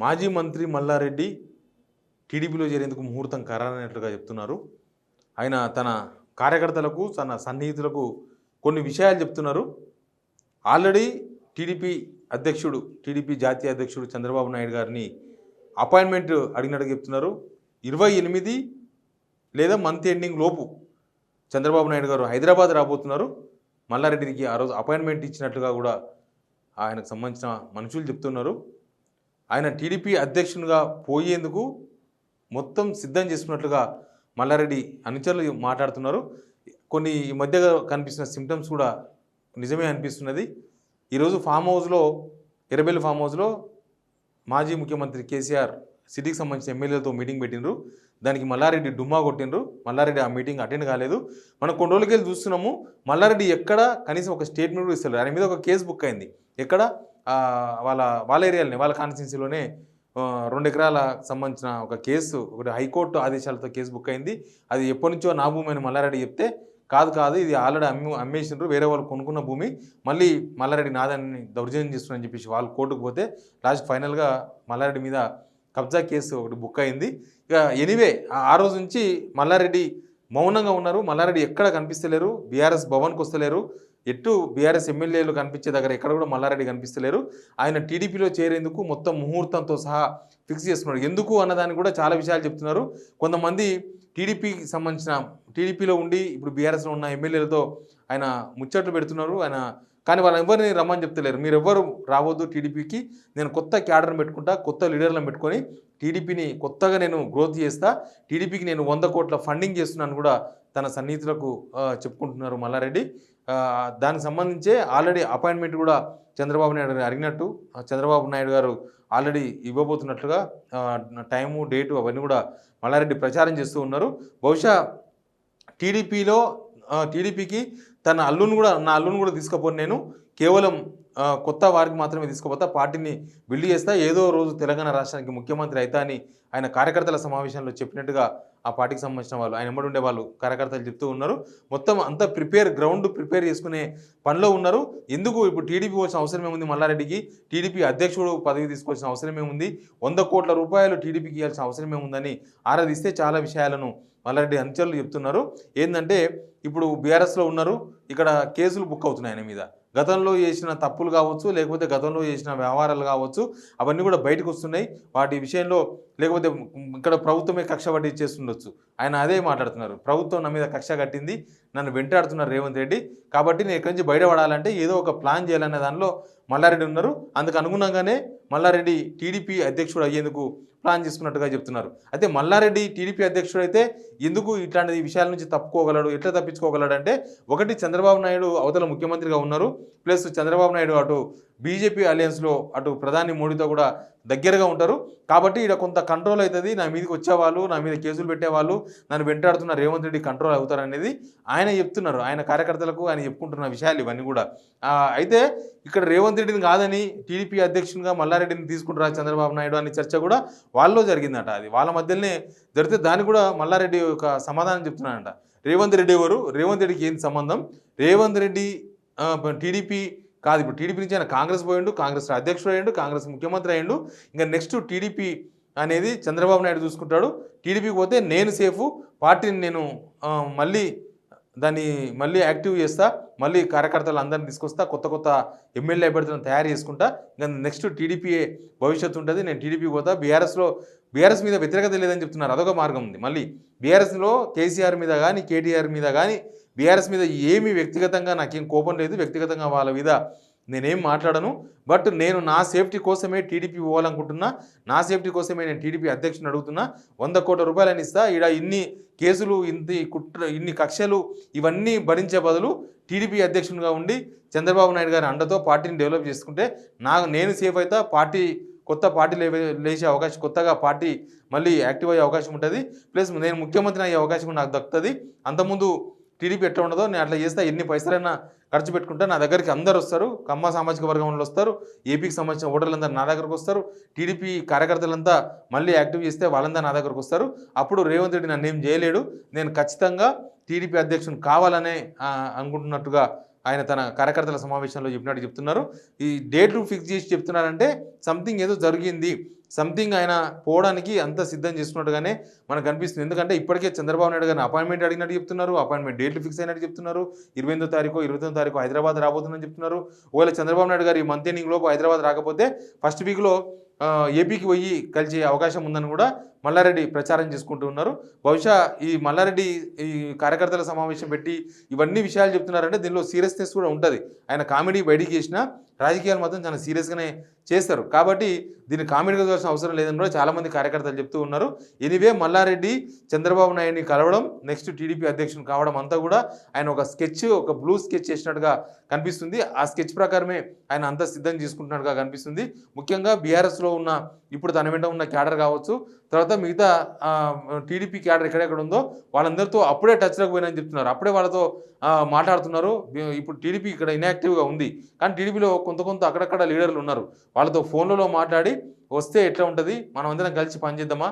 మాజీ మంత్రి మల్లారెడ్డి టీడీపీలో చేరేందుకు ముహూర్తం ఖరారైనట్లుగా చెప్తున్నారు. ఆయన తన కార్యకర్తలకు, తన సన్నిహితులకు కొన్ని విషయాలు చెప్తున్నారు. ఆల్రెడీ టీడీపీ జాతీయ అధ్యక్షుడు చంద్రబాబు నాయుడు గారిని అపాయింట్మెంట్ అడిగినట్టు చెప్తున్నారు. 28 లేదా మంత్ ఎండింగ్ లోపు చంద్రబాబు నాయుడు గారు హైదరాబాద్ రాబోతున్నారు. మల్లారెడ్డికి ఆ రోజు అపాయింట్మెంట్ ఇచ్చినట్లుగా కూడా ఆయనకు సంబంధించిన మనుషులు చెప్తున్నారు. ఆయన టీడీపీ అధ్యక్షునిగా పోయేందుకు మొత్తం సిద్ధం చేసుకున్నట్లుగా మల్లారెడ్డి అనుచరులు మాట్లాడుతున్నారు. కొన్ని ఈ మధ్య కనిపిస్తున్న సిమ్టమ్స్ కూడా నిజమే అనిపిస్తున్నది. ఈరోజు ఎర్రబెల్లి ఫామ్ హౌస్లో మాజీ ముఖ్యమంత్రి కేసీఆర్ సిటీకి సంబంధించిన ఎమ్మెల్యేలతో మీటింగ్ పెట్టినరు. దానికి మల్లారెడ్డి డుమ్మా కొట్టినరు. మల్లారెడ్డి ఆ మీటింగ్ అటెండ్ కాలేదు. మనం కొన్ని రోజులకి వెళ్ళి చూస్తున్నాము, మల్లారెడ్డి ఎక్కడ కనీసం ఒక స్టేట్మెంట్ కూడా ఇస్తారు. ఆయన మీద ఒక కేసు బుక్ అయింది. ఎక్కడ వాళ్ళ ఏరియాలోనే, వాళ్ళ కాన్స్టిట్యున్సీలోనే 2 ఎకరాల సంబంధించిన ఒక కేసు, ఒకటి హైకోర్టు ఆదేశాలతో కేసు బుక్ అయింది. అది ఎప్పటి నుంచో నా భూమి అని మల్లారెడ్డి చెప్తే, కాదు ఇది ఆల్రెడీ అమ్మేసినారు, వేరే వాళ్ళు కొనుక్కున్న భూమి, మళ్ళీ మల్లారెడ్డి నాదాన్ని దౌర్జన్యం చేస్తున్నారని చెప్పేసి వాళ్ళు కోర్టుకు పోతే లాస్ట్ ఫైనల్గా మల్లారెడ్డి మీద కబ్జా కేసు ఒకటి బుక్ అయింది. ఇక ఎనీవే ఆ రోజు నుంచి మల్లారెడ్డి మౌనంగా ఉన్నారు. మల్లారెడ్డి ఎక్కడ కనిపిస్తలేరు. బీఆర్ఎస్ భవన్కి వస్తలేరు. ఎటు బీఆర్ఎస్ ఎమ్మెల్యేలు కనిపించే దగ్గర ఎక్కడ కూడా మల్లారెడ్డి కనిపిస్తలేరు. ఆయన టీడీపీలో చేరేందుకు మొత్తం ముహూర్తంతో సహా ఫిక్స్ చేస్తున్నాడు. ఎందుకు అన్నదానికి కూడా చాలా విషయాలు చెప్తున్నారు. కొంతమంది టీడీపీకి సంబంధించిన టీడీపీలో ఉండి ఇప్పుడు బీఆర్ఎస్లో ఉన్న ఎమ్మెల్యేలతో ఆయన ముచ్చట్లు పెడుతున్నారు. కానీ వాళ్ళు ఎవరిని రమ్మని చెప్తలేరు. మీరు ఎవ్వరు రావద్దు టీడీపీకి, నేను కొత్త క్యాడర్ని పెట్టుకుంటా, కొత్త లీడర్లను పెట్టుకొని టీడీపీని కొత్తగా నేను గ్రోత్ చేస్తా, టీడీపీకి నేను 100 కోట్ల ఫండింగ్ చేస్తున్నాను కూడా తన సన్నిహితులకు చెప్పుకుంటున్నారు మల్లారెడ్డి. దానికి సంబంధించే ఆల్రెడీ అపాయింట్మెంట్ కూడా చంద్రబాబు నాయుడు గారు అడిగినట్టు, చంద్రబాబు నాయుడు గారు ఆల్రెడీ ఇవ్వబోతున్నట్లుగా టైము, డేటు అవన్నీ కూడా మల్లారెడ్డి ప్రచారం చేస్తూ ఉన్నారు. బహుశా టీడీపీకి నా అల్లును కూడా తీసుకుపోను, నేను కేవలం కొత్త వారికి మాత్రమే తీసుకుపోతా, పార్టీని బిల్డ్ చేస్తా, ఏదో రోజు తెలంగాణ రాష్ట్రానికి ముఖ్యమంత్రి అవుతా అని ఆయన కార్యకర్తల సమావేశంలో చెప్పినట్టుగా ఆ పార్టీకి సంబంధించిన వాళ్ళు, ఆయన ఎంబడి ఉండే వాళ్ళు కార్యకర్తలు చెప్తూ ఉన్నారు. మొత్తం అంతా గ్రౌండ్ ప్రిపేర్ చేసుకునే పనిలో ఉన్నారు. ఎందుకు ఇప్పుడు టీడీపీ వచ్చిన అవసరం ఏముంది మల్లారెడ్డికి, టీడీపీ అధ్యక్షుడు పదవి తీసుకోవాల్సిన అవసరం ఏముంది, 100 కోట్ల రూపాయలు టీడీపీకి ఇవ్వాల్సిన అవసరం ఏముందని ఆరాధిస్తే చాలా విషయాలను మల్లారెడ్డి అనుచరులు చెప్తున్నారు. ఏంటంటే ఇప్పుడు బీఆర్ఎస్లో ఉన్నారు, ఇక్కడ కేసులు బుక్ అవుతున్నాయి ఆయన మీద. గతంలో చేసిన తప్పులు కావచ్చు, లేకపోతే గతంలో చేసిన వ్యవహారాలు కావచ్చు, అవన్నీ కూడా బయటకు వస్తున్నాయి. వాటి విషయంలో లేకపోతే ఇక్కడ ప్రభుత్వమే కక్ష పట్టి చేస్తుండొచ్చు. ఆయన అదే మాట్లాడుతున్నారు, ప్రభుత్వం నా మీద కక్ష కట్టింది, నన్ను వెంటాడుతున్నారు రేవంత్ రెడ్డి, కాబట్టి నేను ఇక్కడి నుంచి బయటపడాలంటే ఏదో ఒక ప్లాన్ చేయాలనే దానిలో మల్లారెడ్డి ఉన్నారు. అందుకు అనుగుణంగానే మల్లారెడ్డి టీడీపీ అధ్యక్షుడు అయ్యేందుకు ప్లాన్ చేసుకున్నట్టుగా చెప్తున్నారు. అయితే మల్లారెడ్డి టీడీపీ అధ్యక్షుడు అయితే ఎందుకు ఇట్లాంటి విషయాల నుంచి తప్పుకోగలడు, ఎట్లా తప్పించుకోగలడు అంటే, ఒకటి చంద్రబాబు నాయుడు అవతల ముఖ్యమంత్రిగా ఉన్నారు, ప్లస్ చంద్రబాబు నాయుడు అటు బీజేపీ అలయన్స్లో అటు ప్రధాని మోడీతో కూడా దగ్గరగా ఉంటారు. కాబట్టి ఇక్కడ కొంత కంట్రోల్ అవుతుంది, నా మీదకి వచ్చేవాళ్ళు, నా మీద కేసులు పెట్టేవాళ్ళు, నన్ను వెంటాడుతున్న రేవంత్ రెడ్డి కంట్రోల్ అవుతారనేది ఆయన చెప్తున్నారు. ఆయన కార్యకర్తలకు ఆయన చెప్పుకుంటున్న విషయాలు ఇవన్నీ కూడా. అయితే ఇక్కడ రేవంత్ రెడ్డిని కాదని టీడీపీ అధ్యక్షునిగా మల్లారెడ్డిని తీసుకుంటారా చంద్రబాబు నాయుడు అనే చర్చ కూడా వాళ్ళలో జరిగిందట. అది వాళ్ళ మధ్యలోనే జరిగితే దానికి కూడా మల్లారెడ్డి ఒక సమాధానం చెప్తున్నాడంట. రేవంత్ రెడ్డి ఎవరు, రేవంత్ రెడ్డికి ఏంటి సంబంధం, రేవంత్ రెడ్డి టీడీపీ కాదు, ఇప్పుడు టీడీపీ నుంచి ఆయన కాంగ్రెస్ పోయిండు, కాంగ్రెస్ అధ్యక్షుడు అయ్యిండు, కాంగ్రెస్ ముఖ్యమంత్రి అయ్యిండు. ఇంకా నెక్స్ట్ టీడీపీ అనేది చంద్రబాబు నాయుడు చూసుకుంటాడు. టీడీపీకి పోతే నేను సేఫ్, పార్టీని నేను మళ్ళీ యాక్టివ్ చేస్తా, మళ్ళీ కార్యకర్తలు అందరిని తీసుకొస్తా, కొత్త ఎమ్మెల్యే అభ్యర్థులను తయారు చేసుకుంటా, ఇంకా నెక్స్ట్ టీడీపీయే భవిష్యత్తు ఉంటుంది, నేను టీడీపీ పోతా, బీఆర్ఎస్ మీద వ్యతిరేకత లేదని చెప్తున్నారు. అదొక మార్గం ఉంది. మళ్ళీ బీఆర్ఎస్లో కేసీఆర్ మీద కానీ కేటీఆర్ మీద కానీ బీఆర్ఎస్ మీద ఏమీ వ్యక్తిగతంగా నాకేం కోపం లేదు, వ్యక్తిగతంగా వాళ్ళ మీద నేనేం మాట్లాడను, బట్ నేను నా సేఫ్టీ కోసమే టీడీపీ పోవాలనుకుంటున్నా, నా సేఫ్టీ కోసమే నేను టీడీపీ అధ్యక్షుని అడుగుతున్నా, 100 కోట్ల రూపాయలని ఇస్తా, ఇక్కడ ఇన్ని కేసులు, ఇన్ని కక్షలు ఇవన్నీ భరించే బదులు టీడీపీ అధ్యక్షునిగా ఉండి చంద్రబాబు నాయుడు గారి అండతో పార్టీని డెవలప్ చేసుకుంటే నేను సేఫ్ అవుతా, కొత్త పార్టీ లేచే అవకాశం, కొత్తగా పార్టీ మళ్ళీ యాక్టివ్ అయ్యే అవకాశం ఉంటుంది, ప్లస్ నేను ముఖ్యమంత్రి అయ్యే అవకాశం నాకు దక్కుతుంది. అంతకుముందు టీడీపీ ఎట్లా ఉండదో నేను అట్లా చేస్తా, ఎన్ని పైసలైనా ఖర్చు పెట్టుకుంటా, నా దగ్గరికి అందరు వస్తారు, కమ్మ సామాజిక వర్గంలో వస్తారు, ఏపీకి సంబంధించిన ఓటర్లందరూ నా దగ్గరకు వస్తారు, టీడీపీ కార్యకర్తలంతా మళ్ళీ యాక్టివ్ చేస్తే వాళ్ళంతా నా దగ్గరకు వస్తారు, అప్పుడు రేవంత్ రెడ్డి నన్ను ఏం చేయలేడు, నేను ఖచ్చితంగా టీడీపీ అధ్యక్షుని కావాలనే అనుకుంటున్నట్టుగా ఆయన తన కార్యకర్తల సమావేశంలో చెప్పినట్టు చెప్తున్నారు. ఈ డేట్లు ఫిక్స్ చేసి చెప్తున్నారంటే సంథింగ్ ఏదో జరిగింది, సంథింగ్ ఆయన పోవడానికి అంత సిద్ధం చేసుకున్నట్టుగానే మనకు కనిపిస్తుంది. ఎందుకంటే ఇప్పటికే చంద్రబాబు నాయుడు గారిని అపాయింట్మెంట్ అడిగినట్టు చెప్తున్నారు, అపాయింట్మెంట్ డేట్లు ఫిక్స్ అయినట్టు చెప్తున్నారు. 28వ తారీఖు 29వ తారీఖు హైదరాబాద్ రాబోతుందని చెప్తున్నారు. ఒకవేళ చంద్రబాబు నాయుడు గారు ఈ మంత్ ఎండింగ్ లోపు హైదరాబాద్ రాకపోతే ఫస్ట్ వీక్లో ఏపీకి పోయి కలిసే అవకాశం ఉందని కూడా మల్లారెడ్డి ప్రచారం చేసుకుంటూ ఉన్నారు. బహుశా ఈ మల్లారెడ్డి ఈ కార్యకర్తల సమావేశం పెట్టి ఇవన్నీ విషయాలు చెప్తున్నారంటే దీనిలో సీరియస్నెస్ కూడా ఉంటుంది. ఆయన కామెడీ బయటికి చేసినా రాజకీయాలు మాత్రం చాలా సీరియస్గానే చేస్తారు. కాబట్టి దీన్ని కామెడీగా చూడాల్సిన అవసరం లేదని కూడా చాలామంది కార్యకర్తలు చెప్తూ ఉన్నారు. ఎనీవే మల్లారెడ్డి చంద్రబాబు నాయుడిని కలవడం, నెక్స్ట్ టీడీపీ అధ్యక్షుని కావడం అంతా కూడా ఆయన ఒక బ్లూ స్కెచ్ చేసినట్టుగా కనిపిస్తుంది. ఆ స్కెచ్ ప్రకారమే ఆయన అంతా సిద్ధం చేసుకుంటున్నట్టుగా కనిపిస్తుంది. ముఖ్యంగా బీఆర్ఎస్లో ఉన్న ఇప్పుడు తన వెంట ఉన్న క్యాడర్ కావచ్చు, తర్వాత మిగతా టీడీపీ క్యాడర్ ఎక్కడెక్కడ ఉందో వాళ్ళందరితో అప్పుడే టచ్లోకి పోయినని చెప్తున్నారు. అప్పుడే వాళ్ళతో మాట్లాడుతున్నారు. ఇప్పుడు టీడీపీ ఇక్కడ ఇన్యాక్టివ్గా ఉంది, కానీ టీడీపీలో కొంత అక్కడక్కడ లీడర్లు ఉన్నారు. వాళ్ళతో ఫోన్లలో మాట్లాడి వస్తే ఎట్లా ఉంటుంది, మనం అందరం కలిసి పనిచేద్దామా,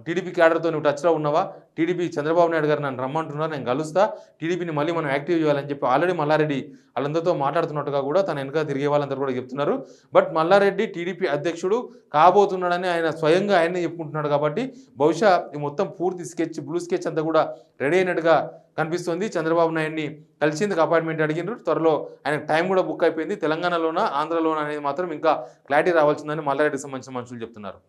టీడీపీ క్యాడర్తో నువ్వు టచ్లో ఉన్నావా, టీడీపీ చంద్రబాబు నాయుడు గారు నన్ను రమ్మంటున్నారు, నేను కలుస్తా, టీడీపీని మళ్ళీ మనం యాక్టివ్ చేయాలని చెప్పి ఆల్రెడీ మల్లారెడ్డి వాళ్ళందరితో మాట్లాడుతున్నట్టుగా కూడా తన వెనుక తిరిగే వాళ్ళందరూ కూడా చెప్తున్నారు. బట్ మల్లారెడ్డి టీడీపీ అధ్యక్షుడు కాబోతున్నాడని ఆయన స్వయంగా ఆయనే చెప్పుకుంటున్నాడు. కాబట్టి బహుశా ఈ మొత్తం పూర్తి బ్లూ స్కెచ్ అంతా కూడా రెడీ అయినట్టుగా కనిపిస్తుంది. చంద్రబాబు నాయుడిని కలిసేందుకు అపాయింట్మెంట్ అడిగినారు. త్వరలో ఆయన టైం కూడా బుక్ అయిపోయింది. తెలంగాణలోనా ఆంధ్రలోనా అనేది మాత్రం ఇంకా క్లారిటీ రావాల్సిందని మల్లారెడ్డికి సంబంధించిన మనుషులు చెప్తున్నారు.